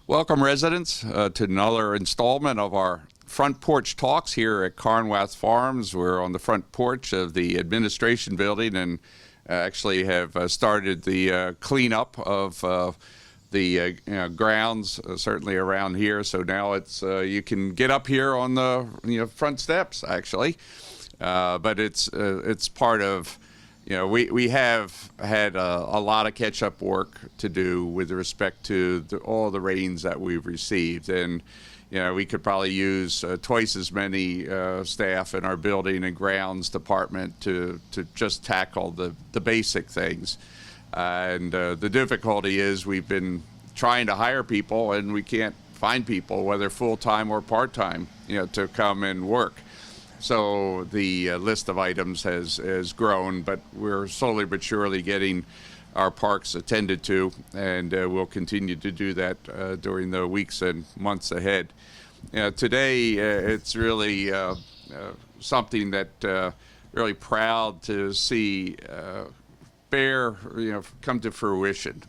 Welcome, residents, to another installment of our Front Porch Talks here at Carnwath Farms. We're on the front porch of the administration building and actually have started the cleanup of the grounds, certainly around here. So now it's you can get up here on the front steps, actually, but it's part of. We have had a lot of catch-up work to do with respect to all the rains that we've received. And, we could probably use twice as many staff in our building and grounds department to just tackle the basic things. And the difficulty is we've been trying to hire people, and we can't find people, whether full-time or part-time, to come and work. So the list of items has grown, but we're slowly but surely getting our parks attended to, and we'll continue to do that during the weeks and months ahead. Today, it's really something that really proud to see come to fruition.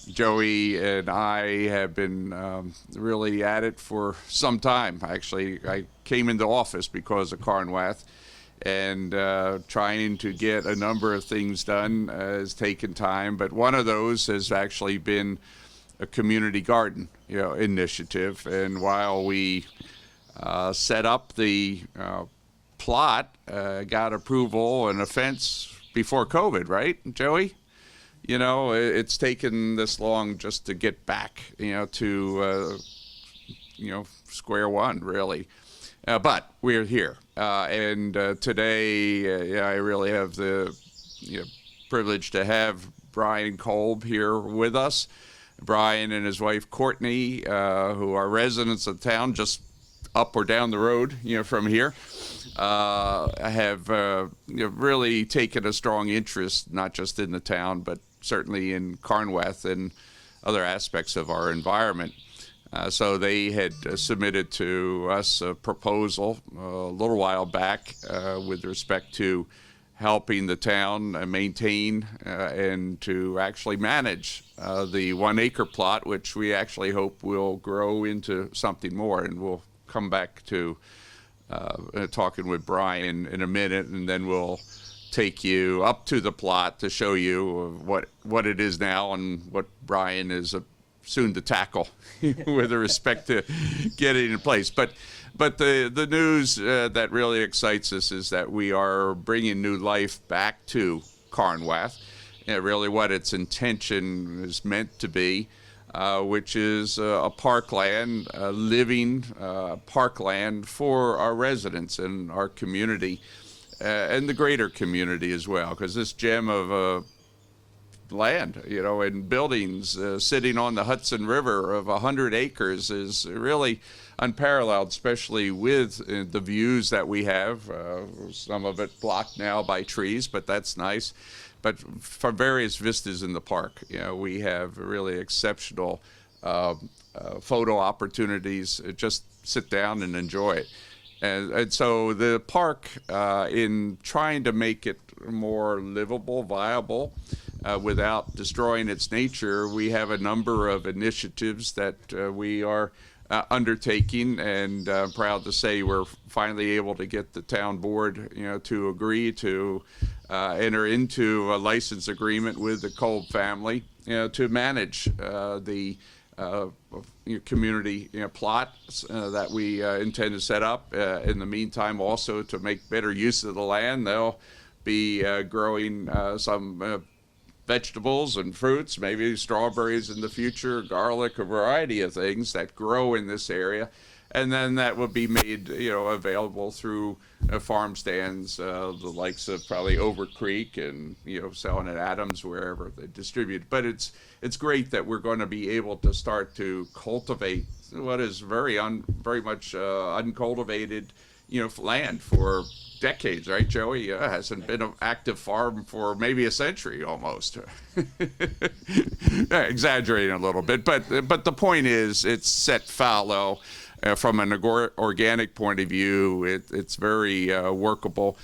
Joey and I have been really at it for some time. Actually, I came into office because of Carnwath, and trying to get a number of things done has taken time. But one of those has actually been a community garden, initiative. And while we set up the plot, got approval and a fence before COVID, right, Joey? It's taken this long just to get back, to, square one, really. But we're here. And today, I really have the privilege to have Brian Kolb here with us. Brian and his wife, Courtney, who are residents of town, just up or down the road, from here, have really taken a strong interest, not just in the town, but certainly in Carnwath and other aspects of our environment. So they had submitted to us a proposal a little while back with respect to helping the town maintain and to actually manage the 1 acre plot, which we actually hope will grow into something more. And we'll come back to talking with Brian in a minute, and then we'll take you up to the plot to show you what it is now and what Brian is soon to tackle with respect to getting in place. But the news that really excites us is that we are bringing new life back to Carnwath, really what its intention is meant to be, which is a parkland, a living parkland for our residents and our community. And the greater community as well, because this gem of land, and buildings sitting on the Hudson River of 100 acres is really unparalleled, especially with the views that we have. Some of it blocked now by trees, but that's nice. But for various vistas in the park, we have really exceptional photo opportunities. Just sit down and enjoy it. And so the park, in trying to make it more livable, viable, without destroying its nature, we have a number of initiatives that we are undertaking, and proud to say we're finally able to get the town board, to agree to enter into a license agreement with the Kolb family, to manage the community plot that we intend to set up. In the meantime, also to make better use of the land, they'll be growing some vegetables and fruits, maybe strawberries in the future, garlic, a variety of things that grow in this area. And then that will be made, available through farm stands, the likes of probably Over Creek and, selling at Adams, wherever they distribute. But it's great that we're going to be able to start to cultivate what is very much uncultivated, land for decades, right, Joey? Hasn't been an active farm for maybe a century almost. Exaggerating a little bit, but the point is, it's set fallow. From an organic point of view, it's very workable.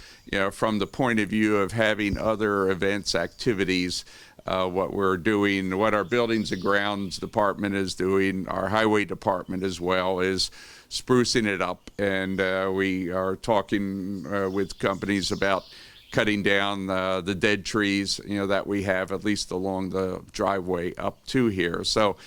From the point of view of having other events, activities, what we're doing, what our buildings and grounds department is doing, our highway department as well, is sprucing it up. And we are talking with companies about cutting down the dead trees, that we have at least along the driveway up to here. So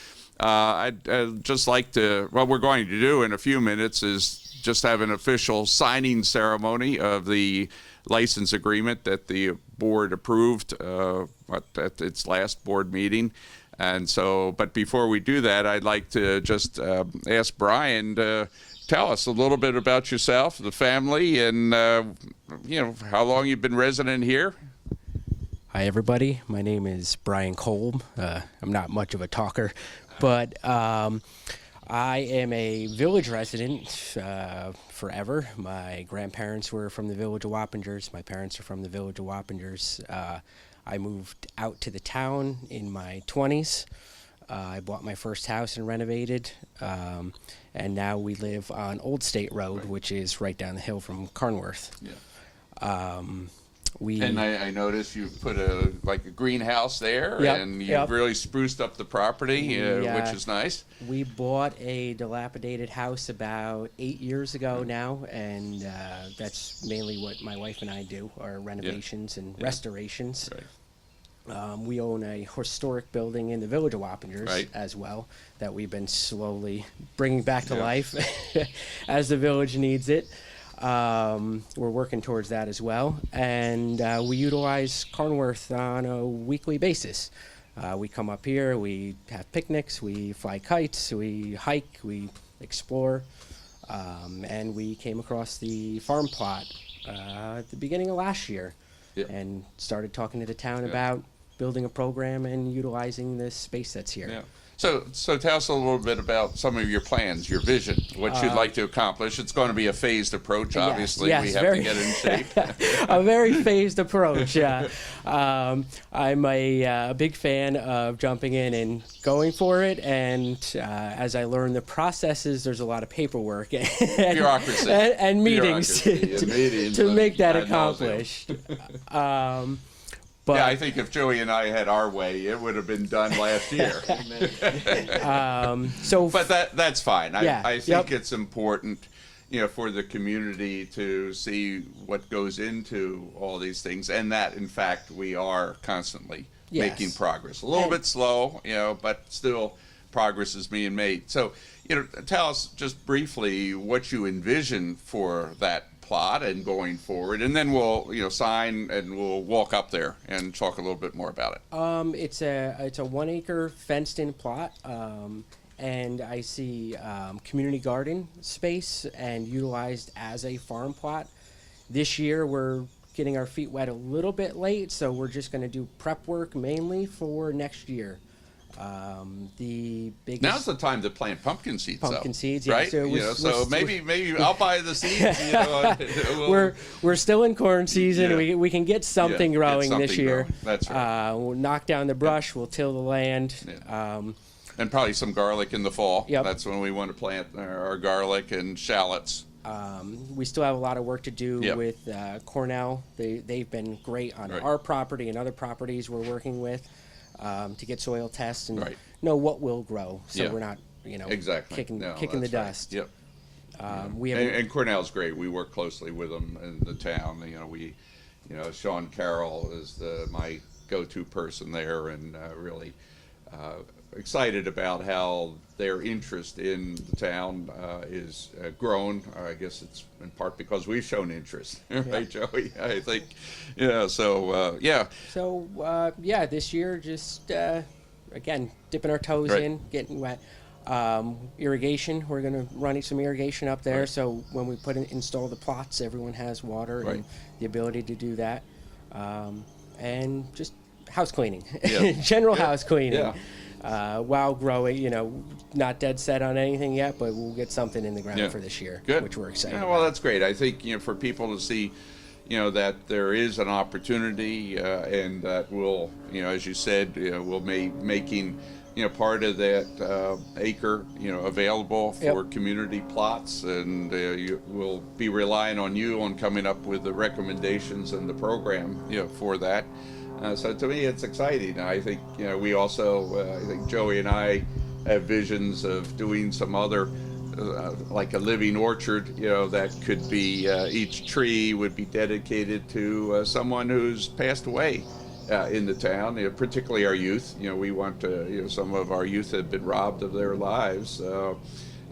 I'd just like to, what we're going to do in a few minutes is just have an official signing ceremony of the license agreement that the board approved at its last board meeting. And so, but before we do that, I'd like to just ask Brian to tell us a little bit about yourself, the family, and how long you've been resident here. Hi, everybody. My name is Brian Kolb. I'm not much of a talker, but I am a village resident forever. My grandparents were from the village of Wappingers. My parents are from the village of Wappingers. I moved out to the town in my 20s. I bought my first house and renovated, and now we live on Old State Road, which is right down the hill from Carnworth. Yeah. And I noticed you've put a greenhouse there, and you've really spruced up the property, which is nice. We bought a dilapidated house about 8 years ago now, and that's mainly what my wife and I do, are renovations and restorations. Right. We own a historic building in the village of Wappingers as well that we've been slowly bringing back to life as the village needs it. We're working towards that as well, and we utilize Carnworth on a weekly basis. We come up here, we have picnics, we fly kites, we hike, we explore, and we came across the farm plot at the beginning of last year and started talking to the town about building a program and utilizing this space that's here. Yeah. So tell us a little bit about some of your plans, your vision, what you'd like to accomplish. It's going to be a phased approach, obviously. Yes, we have to get in shape. A very phased approach. I'm a big fan of jumping in and going for it. And as I learn the processes, there's a lot of paperwork and bureaucracy and meetings to make that accomplished. But, I think if Joey and I had our way, it would have been done last year. But that's fine. I think it's important, for the community to see what goes into all these things, and that, in fact, we are constantly making progress. A little bit slow, but still progress is being made. So, tell us just briefly what you envision for that plot and going forward, and then we'll sign and we'll walk up there and talk a little bit more about it. It's a 1 acre fenced in plot, and I see community garden space and utilized as a farm plot. This year we're getting our feet wet a little bit late, so we're just going to do prep work mainly for next year. The biggest Now's the time to plant pumpkin seeds. Seeds, right? So maybe I'll buy the seeds. We're still in corn season. Yeah. We can get something growing this year. Growing. That's right. We'll knock down the brush. We'll till the land. Yeah. And probably some garlic in the fall. Yep. That's when we want to plant our garlic and shallots. We still have a lot of work to do with Cornell. They've been great on our property and other properties we're working with. To get soil tests and know what will grow, so we're not, kicking the dust. Yep. And Cornell's great. We work closely with them in the town. Sean Carroll is my go-to person there, and really excited about how their interest in the town is grown. I guess it's in part because we've shown interest, right, Joey? I think, So this year just again dipping our toes in, getting wet. Irrigation. We're going to run some irrigation up there, so when we install the plots, everyone has water and the ability to do that, and just house cleaning, general house cleaning. Yeah. While growing, not dead set on anything yet, but we'll get something in the ground for this year, which we're excited about. Well, that's great. I think, for people to see, that there is an opportunity, and that we'll, as you said, we'll be making, part of that acre, available for community plots, and we'll be relying on you on coming up with the recommendations and the program, for that. So to me, it's exciting. I think we also, I think Joey and I have visions of doing some other, like a living orchard. That could be each tree would be dedicated to someone who's passed away in the town. Particularly our youth. We want to. Some of our youth have been robbed of their lives.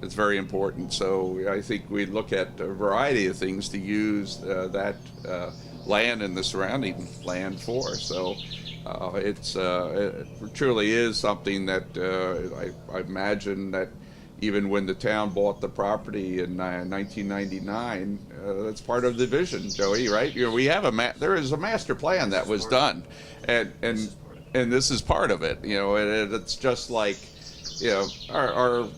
It's very important. So I think we look at a variety of things to use that land and the surrounding land for. So it truly is something that I imagine that even when the town bought the property in 1999, that's part of the vision, Joey, right? We have there is a master plan that was done, and this is part of it. It's just like our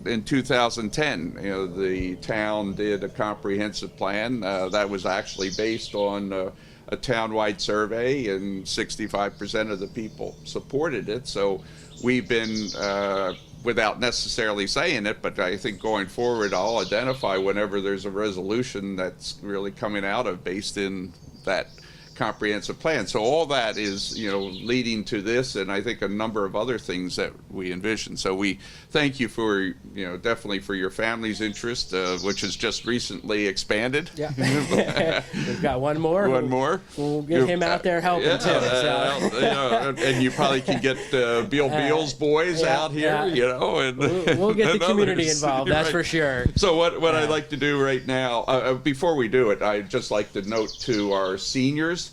in 2010, the town did a comprehensive plan that was actually based on a town-wide survey, and 65% of the people supported it. So we've been, without necessarily saying it, but I think going forward, I'll identify whenever there's a resolution that's really coming out of based in that comprehensive plan. So all that is, leading to this, and I think a number of other things that we envision. So we thank you for, definitely for your family's interest, which has just recently expanded. Yeah. We've got one more. One more. We'll get him out there helping too. So. And you probably can get Beal's boys out here, and we'll get the community others. involved. That's right. For sure. So what I'd like to do right now, before we do it, I'd just like to note to our seniors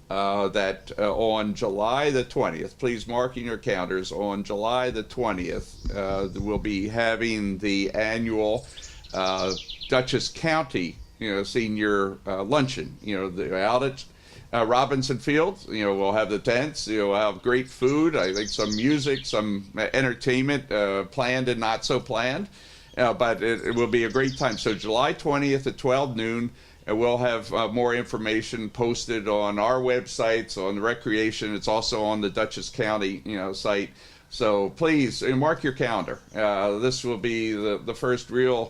that on July the 20th, please mark in your calendars, on July the 20th, we'll be having the annual Dutchess County, senior luncheon, out at Robinson Field. We'll have the tents, we'll have great food, I think some music, some entertainment, planned and not so planned, but it will be a great time. So July 20th at 12 noon, and we'll have more information posted on our websites, on the recreation. It's also on the Dutchess County, site. So please mark your calendar. This will be the first the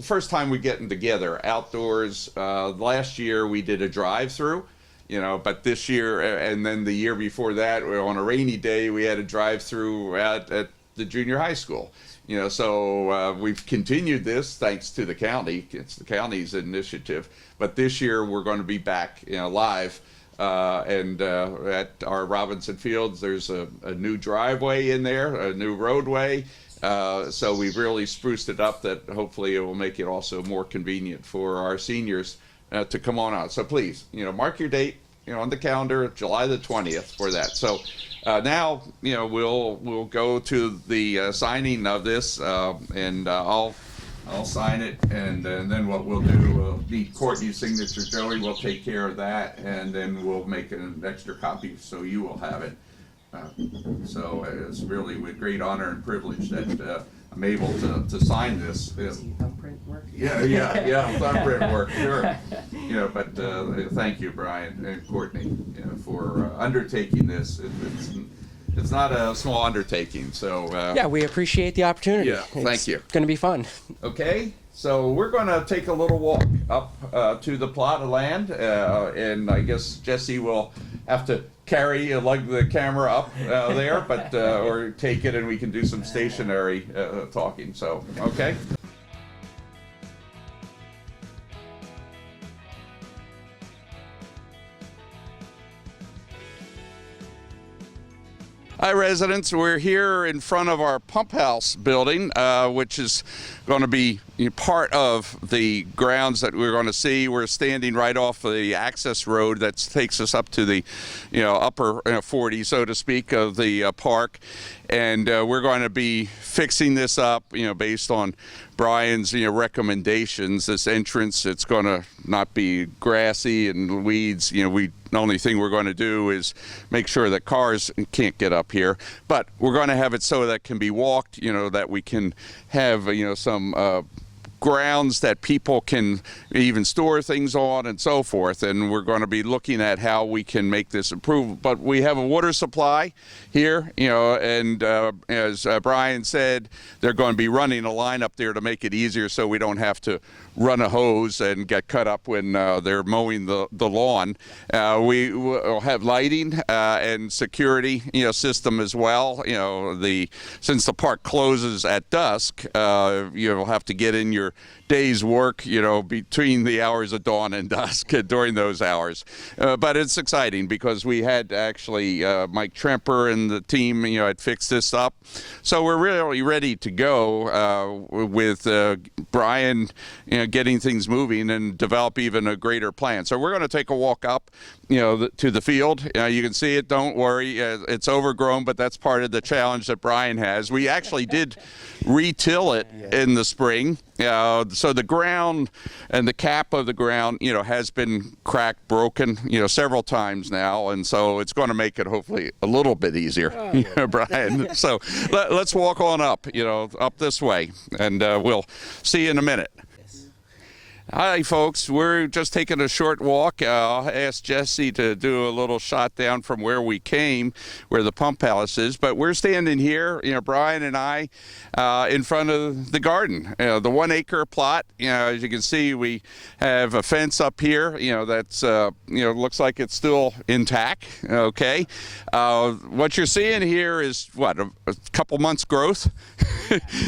first time we're getting together outdoors. Last year we did a drive-through, but this year, and then the year before that, on a rainy day, we had a drive-through at the junior high school. So we've continued this thanks to the county. It's the county's initiative. But this year we're going to be back, live. And at our Robinson Fields, there's a new driveway in there, a new roadway. So we've really spruced it up that hopefully it will make it also more convenient for our seniors to come on out. So please, mark your date, on the calendar, July the 20th for that. So now, we'll go to the signing of this, and I'll sign it, and then what we'll do, we'll need Courtney's signature. Joey will take care of that, and then we'll make an extra copy so you will have it. So it's really with great honor and privilege that I'm able to sign this. Thumbprint work? Yeah, thumbprint work, sure. But thank you, Brian and Courtney, for undertaking this. It's not a small undertaking, so. Yeah, we appreciate the opportunity. Yeah, thank you. It's going to be fun. Okay, so we're going to take a little walk up to the plot of land, and I guess Jesse will have to lug the camera up there, but or take it and we can do some stationary talking. So, okay. Hi residents, we're here in front of our pump house building, which is going to be part of the grounds that we're going to see. We're standing right off the access road that takes us up to the upper 40, so to speak, of the park. And we're going to be fixing this up, based on Brian's recommendations. This entrance, it's going to not be grassy and weeds. The only thing we're going to do is make sure that cars can't get up here, but we're going to have it so that it can be walked, that we can have some grounds that people can even store things on and so forth. And we're going to be looking at how we can make this improve. But we have a water supply here, and as Brian said, they're going to be running a line up there to make it easier so we don't have to run a hose and get cut up when they're mowing the lawn. We will have lighting and security, system as well. Since the park closes at dusk, you'll have to get in your day's work, between the hours of dawn and dusk during those hours. But it's exciting because we had actually Mike Tremper and the team, had fixed this up. So we're really ready to go with Brian, getting things moving and develop even a greater plan. So we're going to take a walk up, to the field. You can see it. Don't worry. It's overgrown, but that's part of the challenge that Brian has. We actually did re-till it in the spring. So the ground and the cap of the ground, has been cracked, broken, several times now. And so it's going to make it hopefully a little bit easier, Brian. So let's walk on up, up this way, and we'll see you in a minute. Hi, folks. We're just taking a short walk. I'll ask Jesse to do a little shot down from where we came, where the pump palace is. But we're standing here, Brian and I, in front of the garden, the 1 acre plot. As you can see, we have a fence up here, that's, looks like it's still intact. Okay. What you're seeing here is a couple months growth.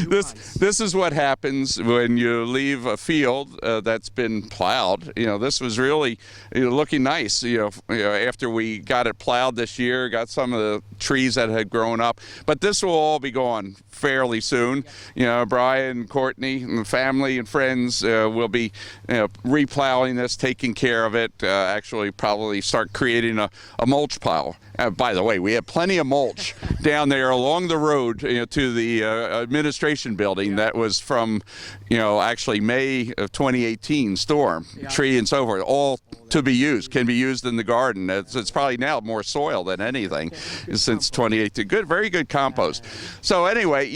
This is what happens when you leave a field that's been plowed. This was really looking nice. After we got it plowed this year, got some of the trees that had grown up. But this will all be gone fairly soon. Brian, Courtney, and the family and friends will be replowing this, taking care of it. Actually, probably start creating a mulch pile. By the way, we have plenty of mulch down there along the road to the administration building that was from, actually May of 2018 storm, tree and so forth, all to be used, can be used in the garden. It's probably now more soil than anything since 2018. Good, very good compost. So anyway,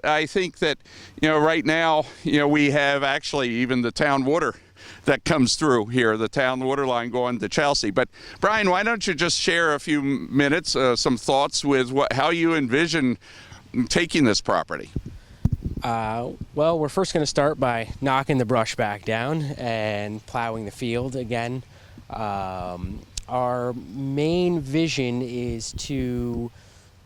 I think that, right now, we have actually even the town water that comes through here, the town water line going to Chelsea. But Brian, why don't you just share a few minutes, some thoughts with how you envision taking this property? Well, we're first going to start by knocking the brush back down and plowing the field again. Our main vision is to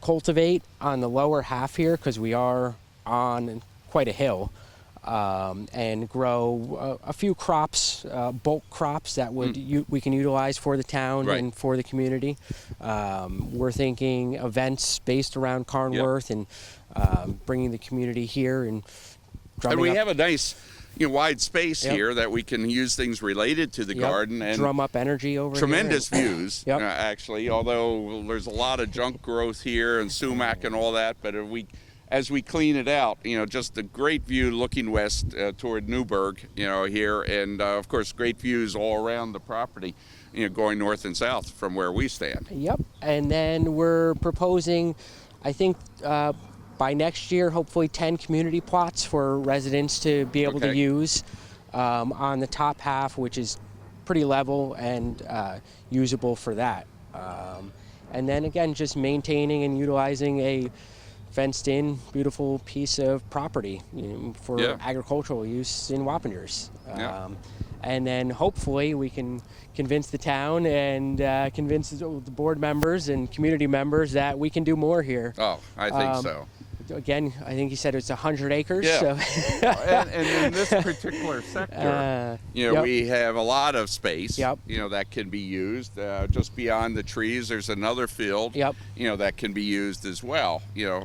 cultivate on the lower half here because we are on quite a hill. And grow a few crops, bulk crops that we can utilize for the town and for the community. We're thinking events based around Carnworth and bringing the community here and we have a nice wide space here that we can use things related to the garden and drum up energy over tremendous views actually, although there's a lot of junk growth here and sumac and all that, but as we clean it out, just a great view looking west toward Newburgh, here, and of course, great views all around the property, going north and south from where we stand. Yep, and then we're proposing, I think, by next year, hopefully 10 community plots for residents to be able to use on the top half, which is pretty level and usable for that. And then again, just maintaining and utilizing a fenced-in, beautiful piece of property for agricultural use in Wappingers. And then hopefully we can convince the town and convince the board members and community members that we can do more here. Oh, I think so. Again, I think you said it's 100 acres. Yeah. So. and in this particular sector, we have a lot of space, that can be used. Just beyond the trees, there's another field, that can be used as well,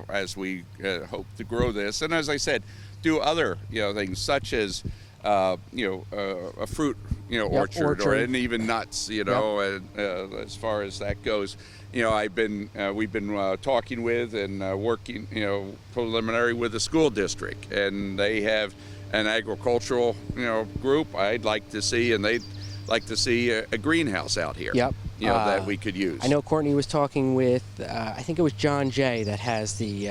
as we hope to grow this. And as I said, do other, things such as, a fruit, orchard, and even nuts, as far as that goes. We've been talking with and working, preliminary with the school district, and they have an agricultural, group I'd like to see, and they'd like to see a greenhouse out here, that we could use. I know Courtney was talking with, I think it was John Jay that has the,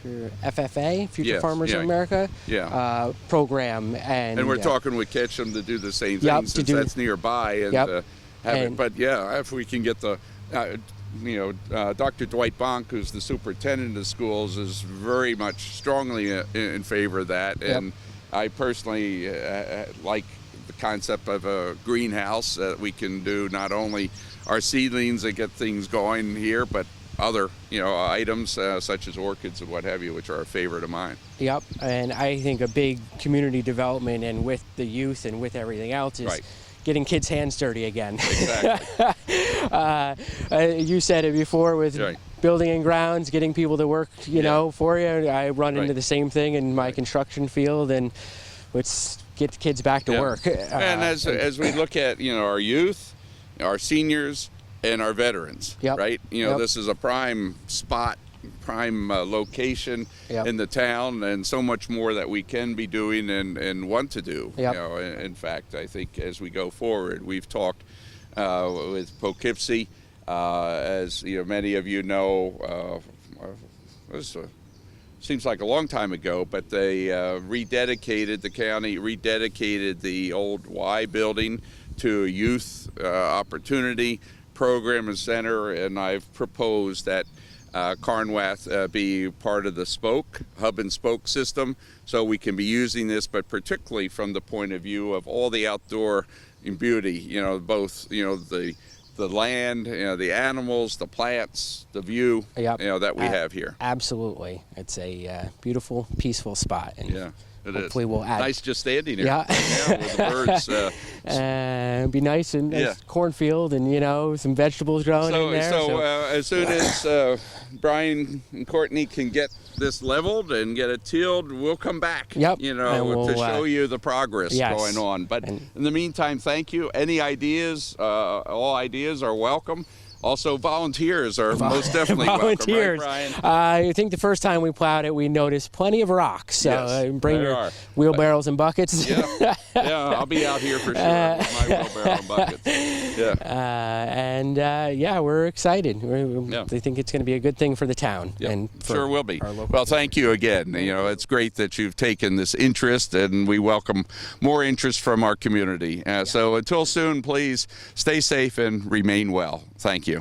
FFA, Future Yes, Farmers yeah. of America, Yeah. program, and we're talking with Ketchum to do the same thing, Yep, since that's nearby, and Yep. have it. And- But yeah, if we can get the, Dr. Dwight Bonk, who's the superintendent of the schools, is very much strongly in favor of that, Yep. and I personally like the concept of a greenhouse that we can do not only our seedlings and get things going here, but other items such as orchids and what have you, which are a favorite of mine. Yep, and I think a big community development, and with the youth and with everything else, is Right. getting kids' hands dirty again. Exactly. You said it before with Right. building and grounds, getting people to work, for you. I run into Right. the same thing in my construction field, and let's get the kids back to Yeah. work. And as we look at our youth, our seniors, and our veterans, Yep. right? Yep. This is a prime spot, prime location Yep. in the town, and so much more that we can be doing and want to do. Yep. In fact, I think as we go forward, we've talked with Poughkeepsie, as many of you know. This seems like a long time ago, but they the county rededicated the old Y building to a youth opportunity program and center, and I've proposed that Carnwath be part of the hub and spoke system, so we can be using this, but particularly from the point of view of all the outdoor beauty, both the land, the animals, the plants, the view, Yep. That we have here. Absolutely, it's a beautiful, peaceful spot, and Yeah, it is. hopefully we'll add. Nice just standing here. Yeah. With the birds. Be nice and Yeah. cornfield, and some vegetables growing in there. As soon as Brian and Courtney can get this leveled and get it tilled, we'll come back. Yep. To And we'll, show you the progress yes. going on. But And- in the meantime, thank you. Any ideas? All ideas are welcome. Also, volunteers are most definitely volunteers. welcome, right, Brian? I think the first time we plowed it, we noticed plenty of rocks. So Yes, bring there your are. wheelbarrows and buckets. Yeah, I'll be out here for sure with my wheelbarrow and buckets. Yeah. We're excited. Yeah. I think it's going to be a good thing for the town. Yep, And for sure will be. our local Well, thank you again. It's great that you've taken this interest, and we welcome more interest from our community. So until soon, please stay safe and remain well. Thank you.